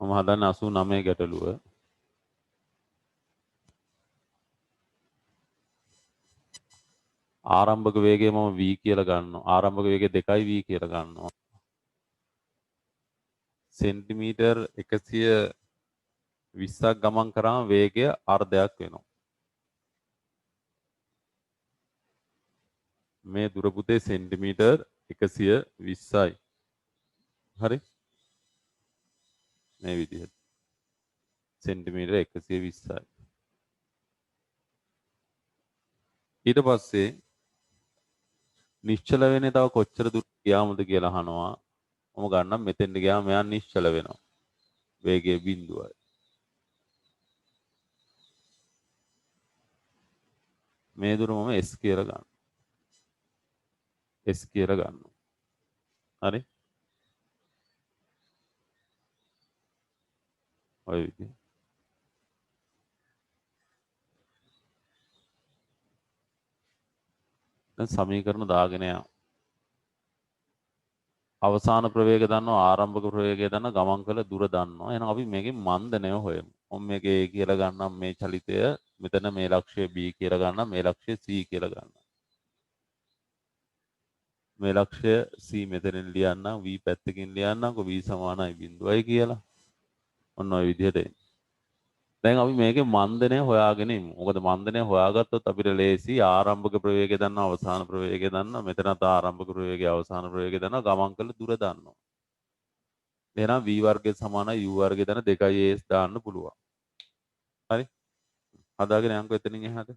මම හදන්නේ 89 ගැටලුව. ආරම්භක වේගය මම v කියලා ගන්නවා. ආරම්භක වේගය 2යි v කියලා ගන්නවා. සෙන්ටිමීටර් 120ක් ගමන් කරාම වේගය අර්ධයක් වෙනවා. මේ දුර පුතේ සෙන්ටිමීටර් 120යි. හරි? මේ විදිහට. සෙන්ටිමීටර් 120යි. ඊට පස්සේ නිශ්චල වෙන්නේ තව කොච්චර දුර ගියාමද කියලා අහනවා. මම ගන්නම් මෙතෙන්ට ගියාම මෙයා නිශ්චල වෙනවා. වේගය බිඳුවයි. මේ දුර මම s කියලා ගන්නවා. s කියලා ගන්නවා. හරි? ඔය විදිහ. දැන් සමීකරණ දාගෙන යනවා. අවසාන ප්‍රවේගය දන්නවා ආරම්භක ප්‍රවේගය දන්නවා ගමන් කළ දුර දන්නවා. එහෙනම් අපි මේකෙන් මන්දනය හොයමු. මම මේකේ a කියලා ගන්නම් මේ චලිතය. මෙතන මේ ලක්ෂ්‍ය b කියලා ගන්නම් මේ ලක්ෂ්‍ය c කියලා ගන්නම්. මේ ලක්ෂ්‍ය c මෙතනින් ලියන්නම් v පැත්තකින් ලියන්නම්කො v සමානයි 0යි කියලා. ඔන්න ඔය විදිහට එන්නේ. දැන් අපි මේකේ මන්දනය හොයාගෙන ඉමු. මොකද මන්දනය හොයාගත්තොත් අපිට ලේසි ආරම්භක ප්‍රවේගය දන්නවා අවසාන ප්‍රවේගය දන්නවා. මෙතනත් ආරම්භක ප්‍රවේගය අවසාන ප්‍රවේගය දන්නවා ගමන් කළ දුර දන්නවා. එහෙනම් v වර්ගය සමානයි u වර්ගය දන්න 2as දාන්න පුළුවන්. හරි? හදාගෙන යන්කො එතනින් එහාට.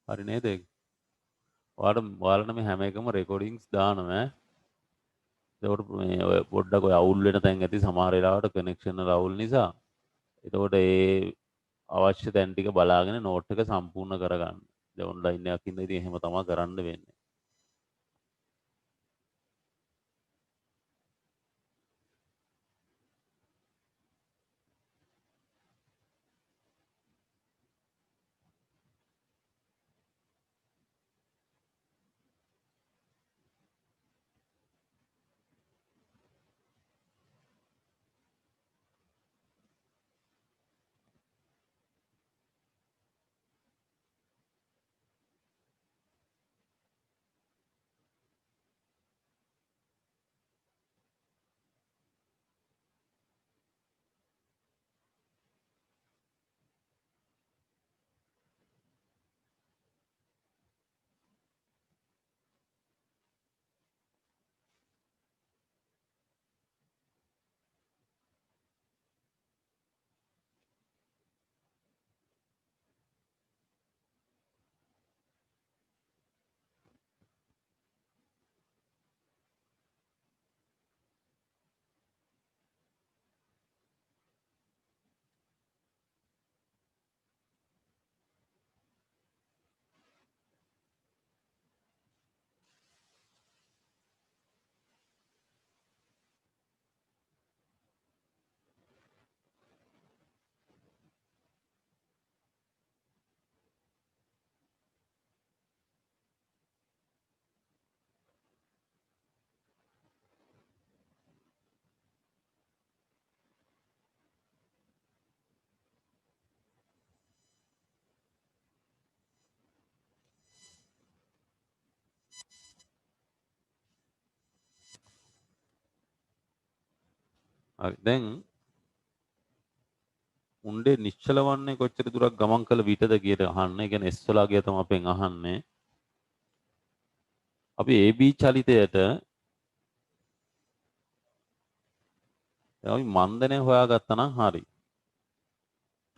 හරි නේද ඒක? ඔයාලට මේ හැම එකම රෙකෝඩින්ග්ස් දානවා ඈ. ඒකට මේ ඔය පොඩ්ඩක් ඔය අවුල් වෙන තැන් ඇති සමහර වෙලාවට කනෙක්ෂන් වල අවුල් නිසා. එතකොට ඒ අවශ්‍ය තැන් ටික බලාගෙන නෝට් එක සම්පූර්ණ කරගන්න. දැන් ඔන්ලයින් එකක් ඉඳලා ඉතින් එහෙම තමයි කරන්න වෙන්නේ. හරි. දැන් උණ්ඩේ නිශ්චල වන්නේ කොච්චර දුරක් ගමන් කළ විටද කියලා අහන්න. ඒ කියන්නේ S වලා ගිය තමයි අපෙන් අහන්නේ. අපි AB චලිතයට අපි මන්දනය හොයාගත්තා නම් හරි.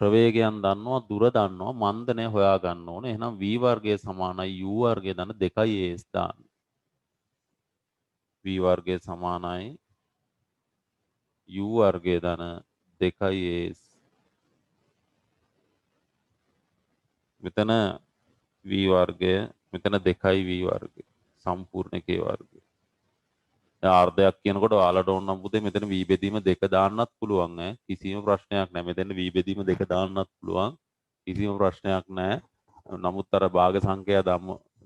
ප්‍රවේගයන් දන්නවා, දුර දන්නවා, මන්දනය හොයා ගන්න ඕනේ. එහෙනම් v වර්ගය සමානයි u වර්ගය දන්න 2as දාන්න. v වර්ගය සමානයි u වර්ගය දන 2as. මෙතන v වර්ගය, මෙතන 2යි v වර්ගය. සම්පූර්ණ k වර්ගය. ආර්ධයක් කියනකොට ඔයාලට ඕන නම් පුතේ මෙතන v බෙදීම 2 දාන්නත් පුළුවන් ඈ. කිසිම ප්‍රශ්නයක් නැහැ. මෙතන v බෙදීම 2 දාන්නත් පුළුවන්. කිසිම ප්‍රශ්නයක් නැහැ. නමුත් අර භාග සංඛ්‍යා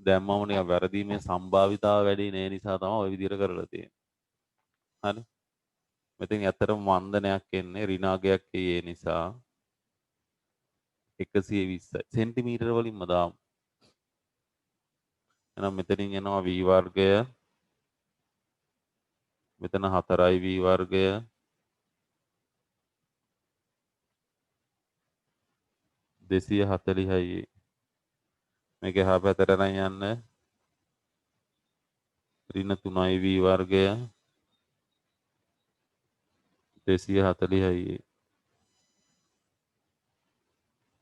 දැම්මම නිකන් වැරදීමේ සම්භාවිතාව වැඩි නේ නිසා තමයි ওই විදිහට කරලා තියෙන්නේ. හරි. මෙතෙන් ඇත්තටම මන්දනයක් එන්නේ ඍණාගයක් ඒ නිසා 120යි සෙන්ටිමීටර වලින්ම දාමු. එහෙනම් මෙතනින් එනවා v වර්ගය. මෙතන 4යි v වර්ගය. දෙසිය 40යි. මේක එහා පැත්තට අරන් යන්න. ඍණ 3යි v වර්ගය. 240යි.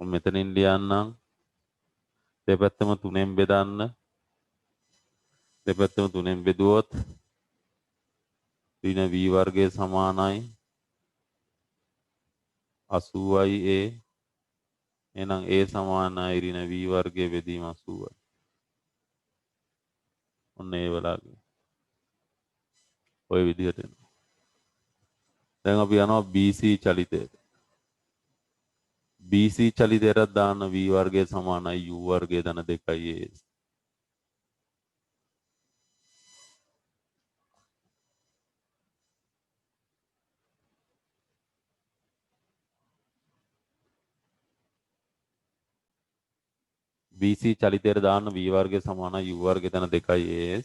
මෙතනින් ලියන්නම්. දෙපැත්තම 3ෙන් බෙදන්න. දෙපැත්තම 3ෙන් බෙදුවොත් ඍණ v වර්ගය සමානයි 80යි a. එහෙනම් a සමානයි ඍණ v වර්ගය බෙදීම 80යි. ඔන්න ඒ වෙලාවේ ওই විදිහට එනවා. දැන් අපි යනවා BC චලිතයට. BC චලිතයට දාන්න v වර්ගය සමානයි u වර්ගය ධන 2යි a. BC චලිතයට දාන්න v වර්ගය සමානයි u වර්ගය ධන 2යි a.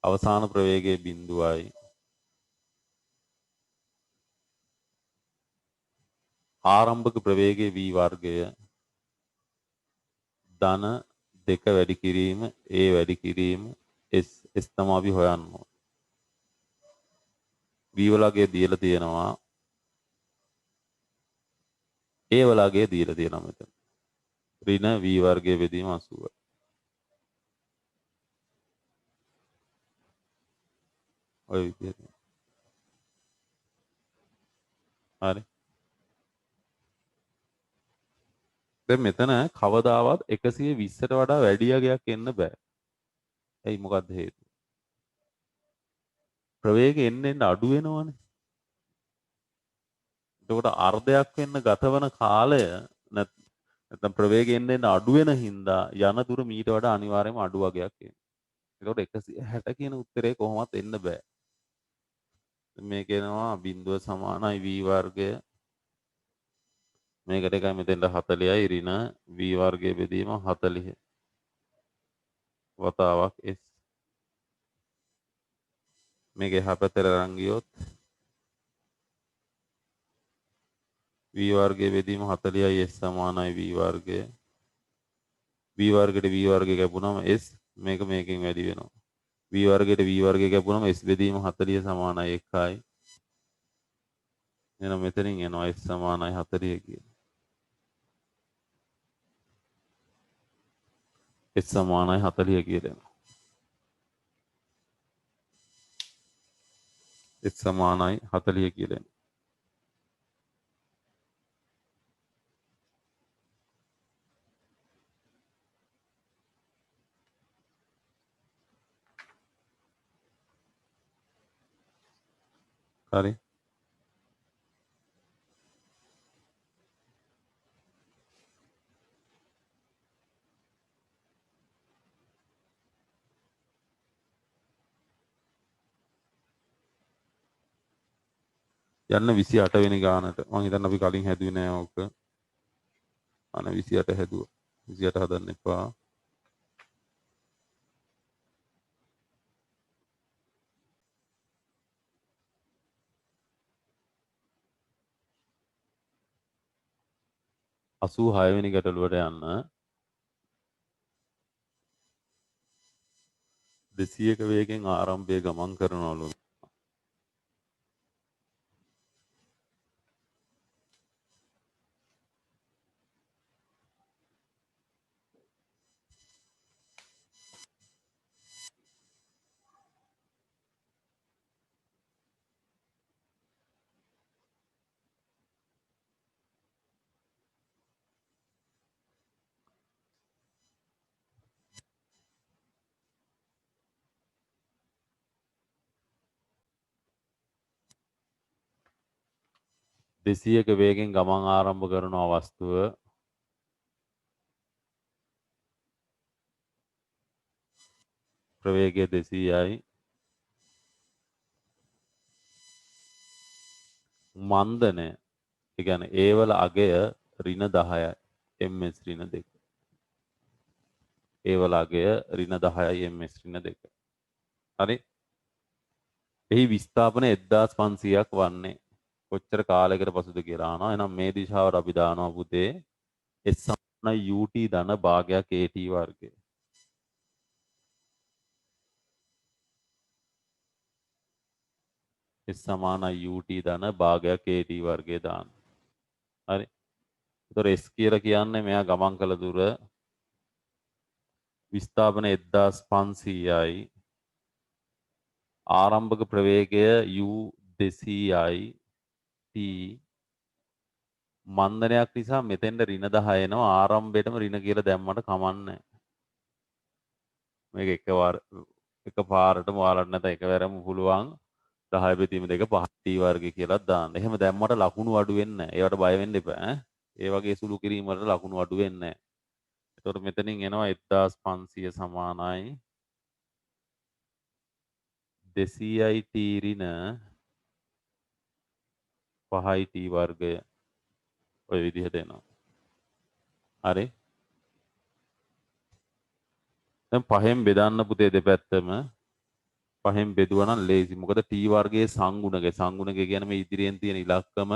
අවසාන ප්‍රවේගයේ බිඳුවයි. ආරම්භක ප්‍රවේගයේ v වර්ගය ධන 2 වැඩි කිරීම a වැඩි කිරීම s තමයි අපි හොයන්න ඕනේ. v වලගේ දීලා තියෙනවා a වලගේ දීලා තියෙනවා මෙතන. ඍණ v වර්ගයේ බෙදීම 80යි. ඔය විදිහට. හරි. දැන් මෙතන කවදාවත් 120ට වඩා වැඩි යගයක් එන්න බෑ. ඇයි මොකද්ද හේතුව? ප්‍රවේගය එන්න අඩු වෙනවනේ. එතකොට අර්ධයක් වෙන්න ගතවන කාලය නැත්නම් ප්‍රවේගය එන්න අඩු වෙන හින්දා යන දුර මීට වඩා අනිවාර්යයෙන්ම අඩු වගයක් එන්නේ. එතකොට 160 කියන උත්තරේ කොහොමවත් එන්න බෑ. මේක එනවා බිඳුව සමානයි v වර්ගය. මේකට එකයි මෙතෙන්ට 40යි ඍණ v වර්ගය බෙදීම 40. වතාවක් s. මේක එහා පැත්තට අරන් ගියොත් v වර්ගය බෙදීම 40යි s සමානයි v වර්ගය. v වර්ගයට v වර්ගය කැපුණම s මේක මේකෙන් වැඩි වෙනවා. v වර්ගයට v වර්ගය කැපුණම s බෙදීම 40 සමානයි 1යි. එහෙනම් මෙතනින් එනවා s සමානයි 40 කියලා. s සමානයි 40 කියලා එනවා. s සමානයි 40 කියලා එනවා. හරි. යන්න 28 වෙනි ගානට. මම හිතන්නේ අපි කලින් හැදුවේ නෑ ඕක. අන 28 හැදුවා. 28 හදන්න එපා. 86 වෙනි ගැටලුවට යන්න 200ක වේගෙන් ආරම්භයේ ගමන් කරනවලු. දෙසියක වේගෙන් ගමන් ආරම්භ කරන වස්තුව ප්‍රවේගය 200යි. මන්දනය ඒ කියන්නේ ඒ වල අගය ඍණ 10යි. ms ඍණ 2. ඒ වල අගය ඍණ 10යි ms ඍණ 2. හරි. එහි විස්ථාපන 1500ක් වන්නේ කොච්චර කාලයකට පසුද කියලා අහනවා. එහෙනම් මේ දිශාවට අපි දානවා පුතේ s සමාන ut ධන භාගයක් at වර්ගය. s සමාන ut ධන භාගයක් at වර්ගය දාන්න. හරි. ඒතර s කියලා කියන්නේ මෙයා ගමන් කළ දුර විස්ථාපන 1500යි. ආරම්භක ප්‍රවේගය u 200යි. t මන්දනයක් නිසා මෙතෙන්ට ඍණ 10 එනවා. ආරම්භයේටම ඍණ කියලා දැම්මට කමන්නේ. මේක එකපාරටම ඔයාලට නැත එකවරම පුළුවන් 10 බෙදීම 2 5 t වර්ගය කියලා දාන්න. එහෙම දැම්මට ලකුණු අඩු වෙන්නේ නැහැ. ඒවට බය වෙන්න එපා ඈ. ඒ වගේ සුළු කිරීම වලට ලකුණු අඩු වෙන්නේ නැහැ. ඒතකොට මෙතනින් එනවා 1500 සමානයි 200යි t ඍණ 5යි t වර්ගය ඔය විදිහට එනවා. හරි. දැන් පහෙන් බෙදන්න පුතේ දෙපැත්තම පහෙන් බෙදුවා නම් ලේසි. මොකද t වර්ගයේ සංගුණකය කියන්නේ මේ ඉදිරියෙන් තියෙන ඉලක්කම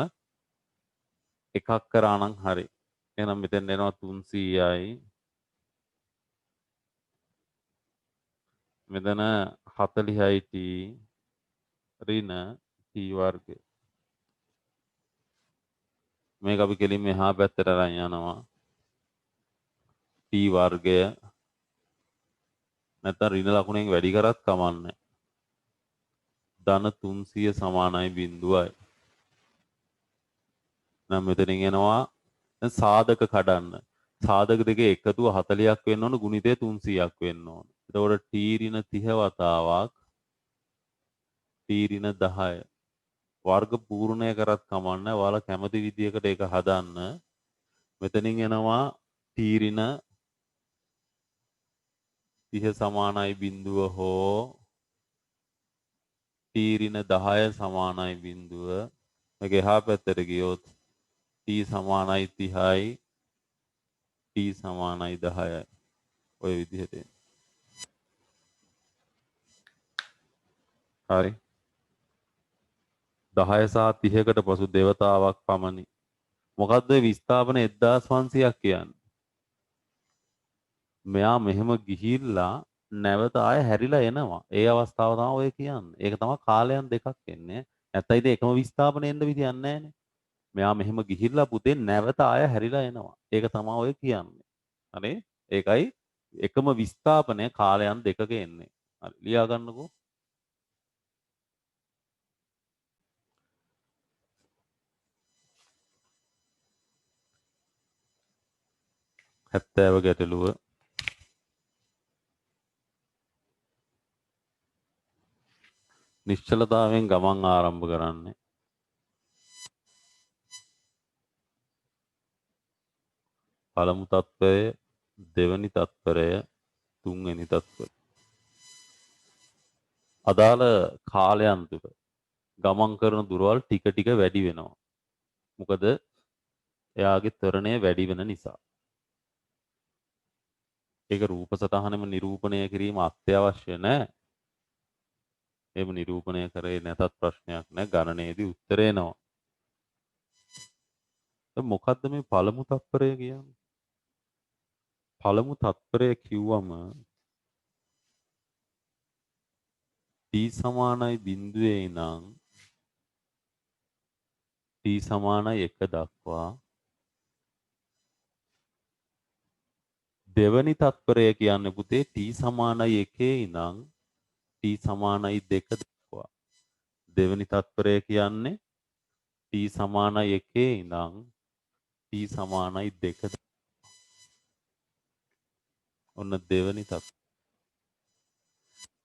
එකක් කරා නම් හරි. එහෙනම් මෙතෙන් එනවා 300යි. මෙතන 40යි t ඍණ t වර්ගය. මේක අපි කෙලින්ම එහා පැත්තට අරන් යනවා. t වර්ගය නැත්නම් ඍණ ලකුණෙන් වැඩි කරත් කමන්නේ. ධන 300 සමානයි 0යි. නම් මෙතනින් එනවා දැන් සාධක කඩන්න. සාධක දෙකේ එකතුව 40ක් වෙන්න ඕන ගුණිතය 300ක් වෙන්න ඕන. එතකොට t ඍණ 30 වතාවක් t ඍණ 10 වර්ග පූර්ණය කරත් කමන්නේ. ඔයාලා කැමති විදියකට ඒක හදන්න. මෙතනින් එනවා t ඍණ 30 සමානයි 0 හෝ t ඍණ 10 සමානයි 0. මේක එහා පැත්තට ගියොත් t සමානයි 30යි t සමානයි 10යි. ඔය විදිහට එන්නේ. හරි. 10 සහ 30කට පසු දෙවතාවක් පමණි. මොකද්ද විස්ථාපන 1500ක් කියන්නේ? මෙයා මෙහෙම ගිහිල්ලා නැවත ආය හැරිලා එනවා. ඒ අවස්ථාව තමයි ඔය කියන්නේ. ඒක තමයි කාලයන් දෙකක් එන්නේ. නැත්නම් ඉතින් එකම විස්ථාපන එන්න විදියක් නැහැනේ. මෙයා මෙහෙම ගිහිල්ලා පුතේ නැවත ආය හැරිලා එනවා. ඒක තමයි ඔය කියන්නේ. හරි? ඒකයි එකම විස්ථාපනය කාලයන් දෙකක එන්නේ. හරි. ලියා ගන්නකෝ. හැත්තෑව ගැටලුව නිශ්චලතාවයෙන් ගමන් ආරම්භ කරන්නේ. පළමු තත්ත්වය, දෙවැනි තත්ත්වය, තුන්වෙනි තත්ත්වය. අදාළ කාලයන් තුළ ගමන් කරන දුරවල් ටික ටික වැඩි වෙනවා. මොකද එයාගේ ත්වරණය වැඩි වෙන නිසා. ඒක රූප සටහනෙම නිරූපණය කිරීම අත්‍යවශ්‍ය නැහැ. එහෙම නිරූපණය කරේ නැතත් ප්‍රශ්නයක් නැහැ. ගණනයේදී උත්තරේ එනවා. මොකද්ද මේ පළමු තත්පරය කියන්නේ? පළමු තත්පරය කිව්වම t සමානයි බිඳුවේ ඉඳන් t සමානයි 1 දක්වා දෙවනි තත්පරය කියන්නේ පුතේ t සමානයි 1 ඉඳන් t සමානයි 2 දක්වා. දෙවනි තත්පරය කියන්නේ t සමානයි 1 ඉඳන් t සමානයි 2 දක්වා. ඔන්න දෙවනි තත්පරය.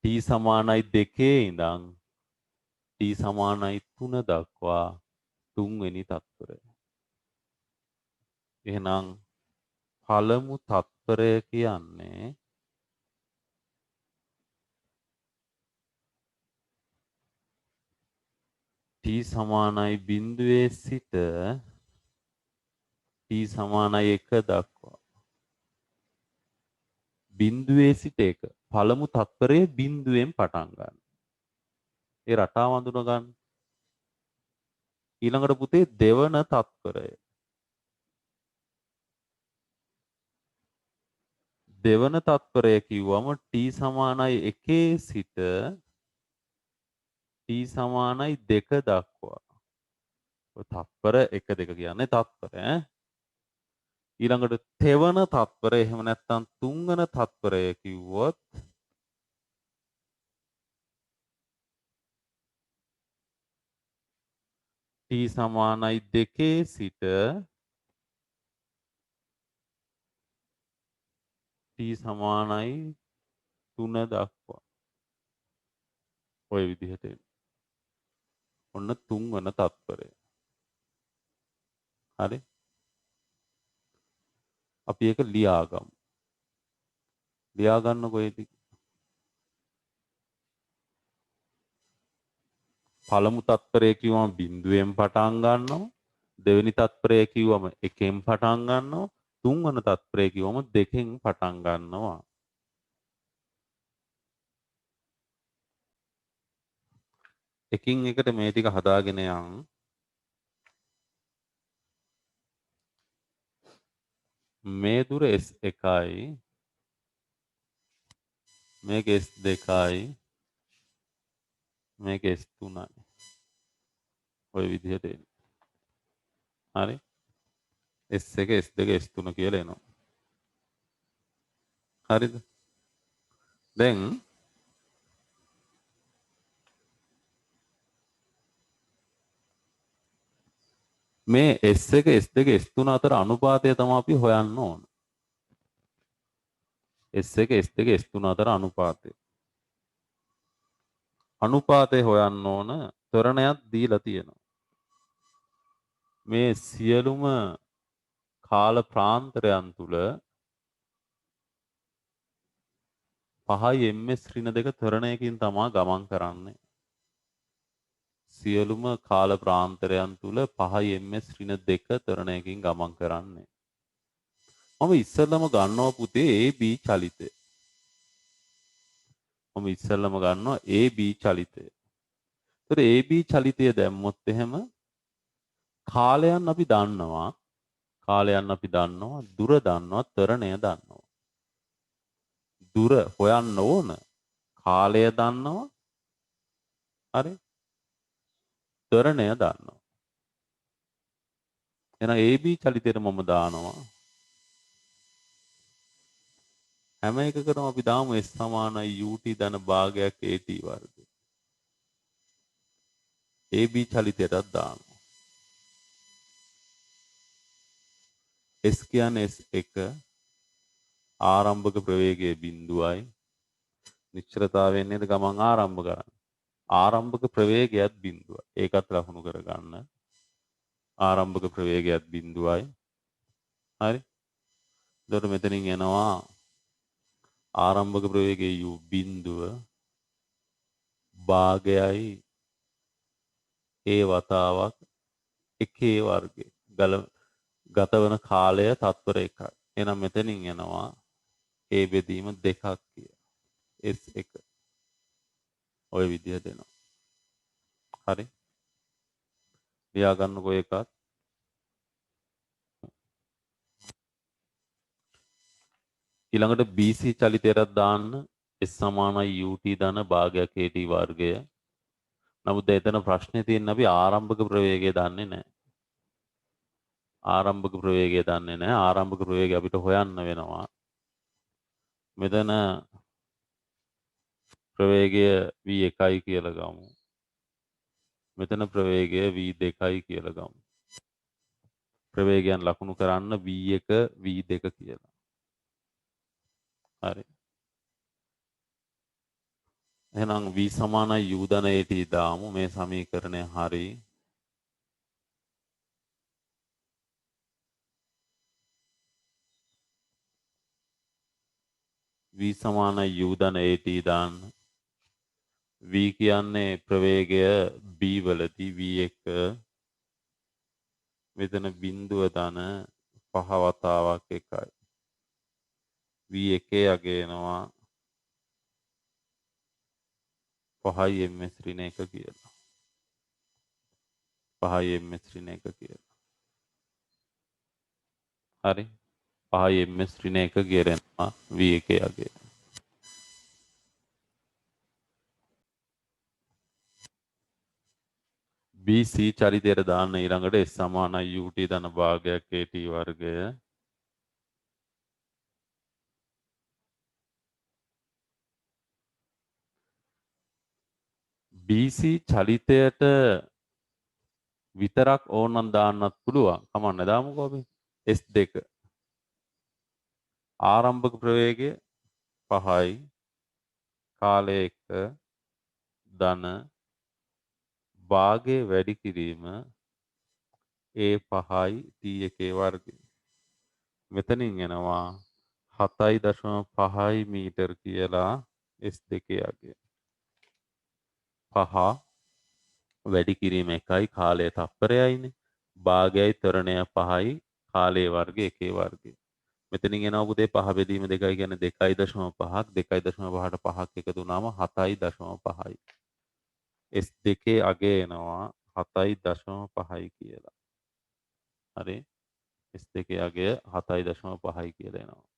t සමානයි 2 ඉඳන් t සමානයි 3 දක්වා තුන්වෙනි තත්පරය. එහෙනම් පළමු තත්පරය කියන්නේ t සමානයි බිඳුවේ සිට t සමානයි 1 දක්වා. බිඳුවේ සිට 1. පළමු තත්පරයේ බිඳුවෙන් පටන් ගන්න. ඒ රටාව අඳුන ගන්න. ඊළඟට පුතේ දෙවන තත්පරය. දෙවන තත්පරය කිව්වම t සමානයි 1 සිට t සමානයි 2 දක්වා. ඔය තත්පර 1 2 කියන්නේ තත්පර ඈ. ඊළඟට තෙවන තත්පරය එහෙම නැත්නම් තුන්වන තත්පරය කිව්වොත් t සමානයි 2 සිට t සමානයි 3 දක්වා. ඔය විදිහට එන්න. ඔන්න තුන්වන තත්පරය. හරි? අපි ඒක ලියාගමු. ලියා ගන්නකො ඒ ටික. පළමු තත්පරය කිව්වම බිඳුවෙන් පටන් ගන්නවා. දෙවෙනි තත්පරය කිව්වම එකෙන් පටන් ගන්නවා. තුන්වන තත්පරය කිව්වම දෙකෙන් පටන් ගන්නවා. එකින් එකට මේ ටික හදාගෙන යන්. මේ දුර S1යි මේක S2යි මේක S3යි. ඔය විදිහට එන්න. හරි? S1 S2 S3 කියලා එනවා. හරිද? දැන් මේ S1 S2 S3 අතර අනුපාතය තමයි අපි හොයන්න ඕන. S1 S2 S3 අතර අනුපාතය. අනුපාතය හොයන්න ඕන ත්වරණයක් දීලා තියෙනවා. මේ සියලුම කාල ප්‍රාන්තරයන් තුල 5යි ms ඍණ 2 ත්වරණයකින් තමයි ගමන් කරන්නේ. සියලුම කාල ප්‍රාන්තරයන් තුල 5යි ms ඍණ 2 ත්වරණයකින් ගමන් කරන්නේ. මම ඉස්සෙල්ලම ගන්නවා පුතේ AB චලිතය. මම ඉස්සෙල්ලම ගන්නවා AB චලිතය. ඒතර AB චලිතය දැම්මොත් එහෙම කාලයන් අපි දන්නවා. කාලයන් අපි දන්නවා, දුර දන්නවා, ත්වරණය දන්නවා. දුර හොයන්න ඕන. කාලය දන්නවා. හරි? ත්වරණය දන්නවා. එහෙනම් AB චලිතයට මම දානවා. හැම එකකටම අපි දාමු S සමානයි UT ධන භාගයක් AT වර්ගය. AB චලිතයටත් දානවා. S කියන්නේ S1 ආරම්භක ප්‍රවේගය බිඳුවයි. නිශ්චලතාවයෙන් නේද ගමන් ආරම්භ කරන්නේ. ආරම්භක ප්‍රවේගයත් බිඳුවයි. ඒකත් ලකුණු කරගන්න. ආරම්භක ප්‍රවේගයත් බිඳුවයි. හරි? එතකොට මෙතනින් එනවා ආරම්භක ප්‍රවේගයේ u බිඳුව භාගයයි a වතාවක් 1 වර්ගය ගත වන කාලය තත්පර 1යි. එහෙනම් මෙතනින් එනවා a බෙදීම 2ක් කිය. S1 ඔය විදිහට එනවා. හරි? ලියා ගන්නකො එකත්. ඊළඟට BC චලිතයටත් දාන්න S සමානයි UT ධන භාගයක් AT වර්ගය. නමුත් එතන ප්‍රශ්නේ තියෙන්නේ අපි ආරම්භක ප්‍රවේගය දන්නේ නැහැ. ආරම්භක ප්‍රවේගය දන්නේ නැහැ. ආරම්භක ප්‍රවේගය අපිට හොයන්න වෙනවා. මෙතන ප්‍රවේගය v1යි කියලා ගමු. මෙතන ප්‍රවේගය v2යි කියලා ගමු. ප්‍රවේගයන් ලකුණු කරන්න v1 v2 කියලා. හරි. එහෙනම් v සමානයි u ධන at දාමු. මේ සමීකරණය හරි. v සමානයි u ධන at දාන්න. v කියන්නේ ප්‍රවේගය b වලදී v1 මෙතන බිඳුව ධන 5 වතාවක් එකයි. v1 යගේනවා 5යි ms ඍණ 1 කියලා. 5යි ms ඍණ 1 කියලා. හරි. 5යි ms ඍණ 1 ගෙරෙනවා v1 යගේ. BC චරිතයට දාන්න ඊළඟට S සමානයි UT ධන භාගයක් AT වර්ගය. BC චලිතයට විතරක් ඕනනම් දාන්නත් පුළුවන්. කමන්න දාමුකෝ අපි. S2 ආරම්භක ප්‍රවේගය 5යි කාලය 1 ධන භාගය වැඩි කිරීම A5යි T1 වර්ගය. මෙතනින් එනවා 7.5 මීටර් කියලා S2 යගේ. 5 වැඩි කිරීම 1යි කාලය තප්පරයයිනේ. භාගයයි ත්වරණය 5යි කාලයේ වර්ගය 1 වර්ගය. මෙතනින් එනවා පුතේ 5 බෙදීම 2යි කියන්නේ 2.5ක් 2.5ට 5ක් එකතු වුණාම 7.5යි. S2 අගය එනවා 7.5යි කියලා. හරි. S2 අගය 7.5යි කියලා එනවා.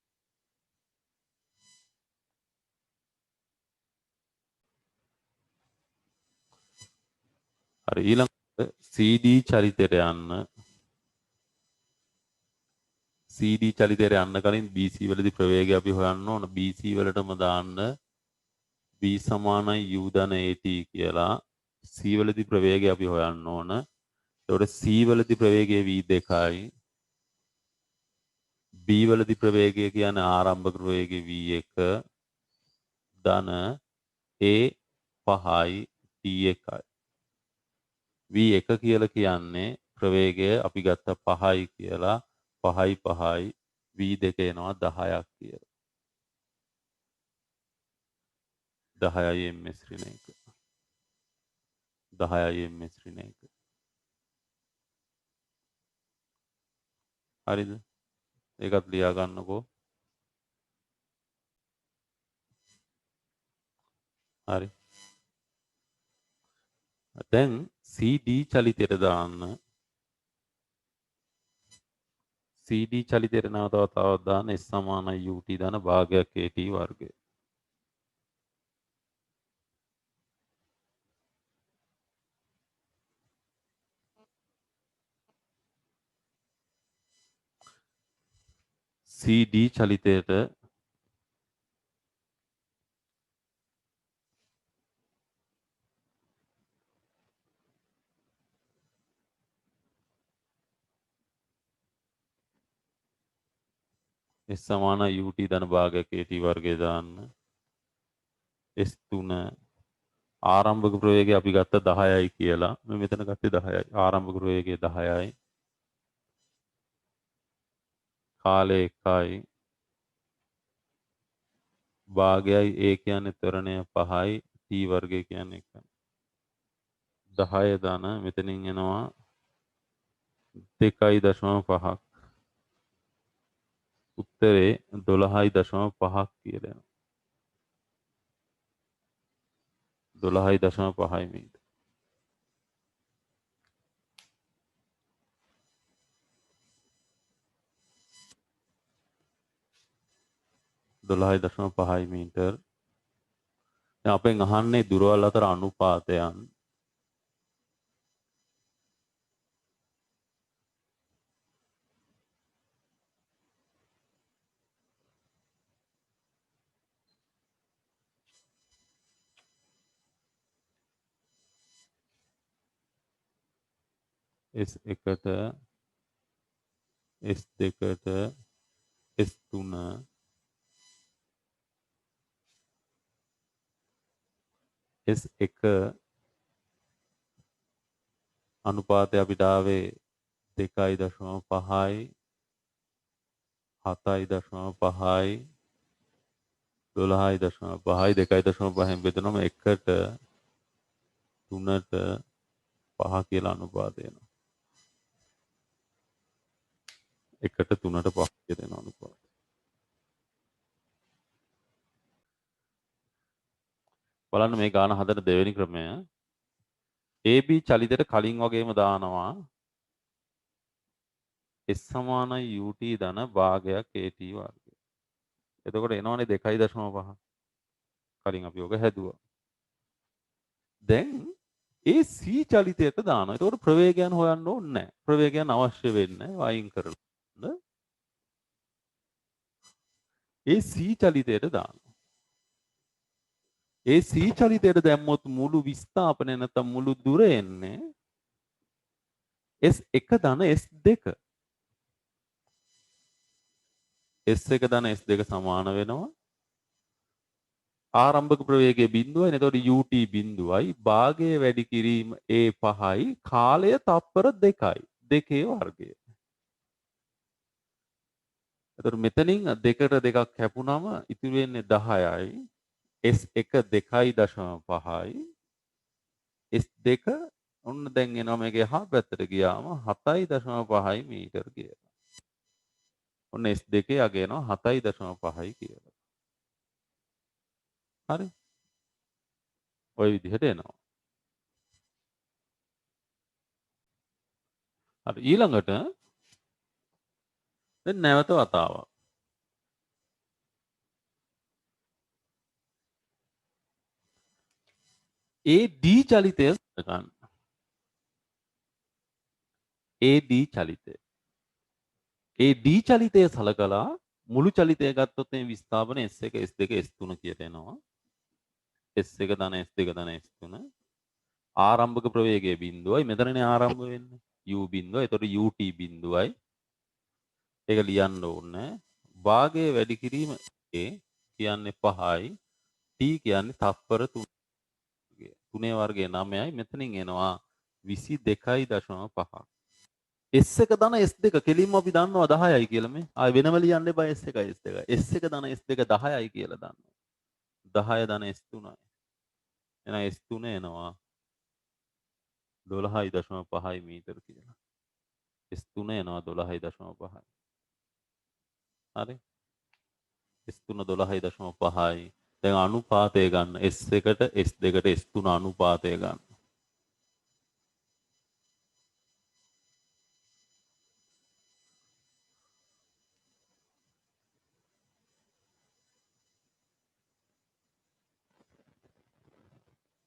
හරි ඊළඟට CD චලිතයට යන්න CD චලිතයට යන්න කලින් BC වලදී ප්‍රවේගය අපි හොයන්න ඕන. BC වලටම දාන්න B සමානයි U ධන AT කියලා. C වලදී ප්‍රවේගය අපි හොයන්න ඕන. එතකොට C වලදී ප්‍රවේගය v2යි. B වලදී ප්‍රවේගය කියන්නේ ආරම්භක ප්‍රවේගය v1 ධන A5යි T1යි. v1 කියලා කියන්නේ ප්‍රවේගය අපි ගත්ත 5යි කියලා. 5යි 5යි v2 එනවා 10ක් කියලා. 10යි ms ඍණ 1. 10යි ms ඍණ 1. හරිද? ඒකත් ලියා ගන්නකෝ. හරි. දැන් CD චලිතයට දාන්න. CD චලිතයට නැවත වතාවක් දාන්න S සමානයි UT ධන භාගයක් AT වර්ගය. CD චලිතයට S සමානයි UT ධන භාගයක් AT වර්ගය දාන්න. S3 ආරම්භක ප්‍රවේගය අපි ගත්ත 10යි කියලා. මම මෙතන ගත්තේ 10යි. ආරම්භක ප්‍රවේගය 10යි. කාලය 1යි. භාගයයි A කියන්නේ ත්වරණය 5යි. T වර්ගය කියන්නේ 1යි. 10 ධන මෙතනින් එනවා 2.5ක්. උත්තරේ 12.5ක් කියලා එනවා. 12.5 මීටර. 12.5 මීටර්. දැන් අපෙන් අහන්නේ දුරවල් අතර අනුපාතයන්. S1ට S2ට S3 S1 අනුපාතය අපිට ආවේ 2.5යි 7.5යි 12.5යි 2.5න් බෙදනම 1ට 3ට 5 කියලා අනුපාතය එනවා. 1ට 3ට 5 කියලා එන අනුපාතය. බලන්න මේ ගාන හදන දෙවෙනි ක්‍රමය. AB චලිතයට කලින් වගේම දානවා S සමානයි UT ධන භාගයක් AT වර්ගය. එතකොට එනවනේ 2.5. කලින් අපි ඔක හැදුවා. දැන් ඒ C චලිතයට දානවා. එතකොට ප්‍රවේගයන් හොයන්න ඕනේ නැහැ. ප්‍රවේගයන් අවශ්‍ය වෙන්නේ නැහැ. වයින් කරලා. ඒ C චලිතයට දානවා. ඒ C චලිතයට දැම්මොත් මුළු විස්ථාපනය නැත්නම් මුළු දුර එන්නේ S1 ධන S2. S1 ධන S2 සමාන වෙනවා ආරම්භක ප්‍රවේගයේ බිඳුවයි. එතකොට UT බිඳුවයි. භාගයේ වැඩි කිරීම A5යි. කාලය තප්පර 2යි. 2 වර්ගය. එතකොට මෙතනින් 2ට 2ක් කැපුණම ඉතුරු වෙන්නේ 10යි. S1 2.5යි. S2 ඔන්න දැන් එනවා මේකේ එහා පැත්තට ගියාම 7.5යි මීටර් කියලා. ඔන්න S2 යගේ එනවා 7.5යි කියලා. හරි. ওই විදිහට එනවා. හරි ඊළඟට දැන් නැවත වතාවක්. AD චලිතය ගන්න. AD චලිතය. AD චලිතය සලකලා මුළු චලිතය ගත්තොත් මේ විස්ථාපන S1 S2 S3 කියලා එනවා. S1 ධන S2 ධන S3 ආරම්භක ප්‍රවේගයේ බිඳුවයි මෙතනනේ ආරම්භ වෙන්නේ U බිඳුවයි. එතකොට UT බිඳුවයි. ඒක ලියන්න ඕනේ. භාගයේ වැඩි කිරීම A කියන්නේ 5යි. T කියන්නේ තත්පර 3. 3 වර්ගයේ 9යි. මෙතනින් එනවා 22.5. S1 ධන S2 කෙලින්ම අපි දන්නවා 10යි කියලා මේ. ආයෙ වෙනම ලියන්න එපා S1 S2. S1 ධන S2 10යි කියලා දන්නවා. 10 ධන S3යි. එහෙනම් S3 එනවා 12.5 මීටර කියලා. S3 එනවා 12.5. හරි. S3 12.5යි. දැන් අනුපාතය ගන්න. S1ට S2ට S3 අනුපාතය ගන්න.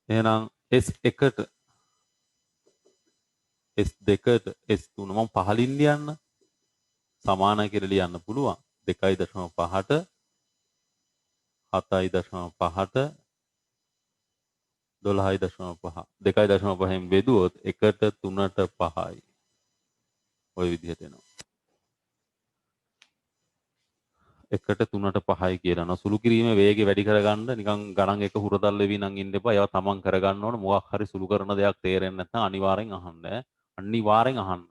එහෙනම් S1ට S2ට S3 මම පහලින් ලියන්න. සමානයි කියලා ලියන්න පුළුවන්. 2.5ට 7.5ට 12.5 2.5න් බෙදුවොත් 1ට 3ට 5යි. ওই විදිහට එනවා. 1ට 3ට 5යි කියලා නෝ සුළු කිරීමේ වේගය වැඩි කරගන්න නිකන් ගණන් එක හුරතල් වෙවි නම් ඉන්න එපා. ඒවා තමන් කරගන්න ඕන. මොකක් හරි සුළු කරන දෙයක් තේරෙන්නේ නැත්නම් අනිවාර්යෙන් අහන්න. අනිවාර්යෙන් අහන්න.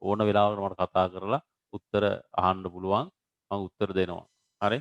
ඕන වෙලාවකට මට කතා කරලා උත්තර අහන්න පුළුවන්. මම උත්තර දෙනවා. හරි?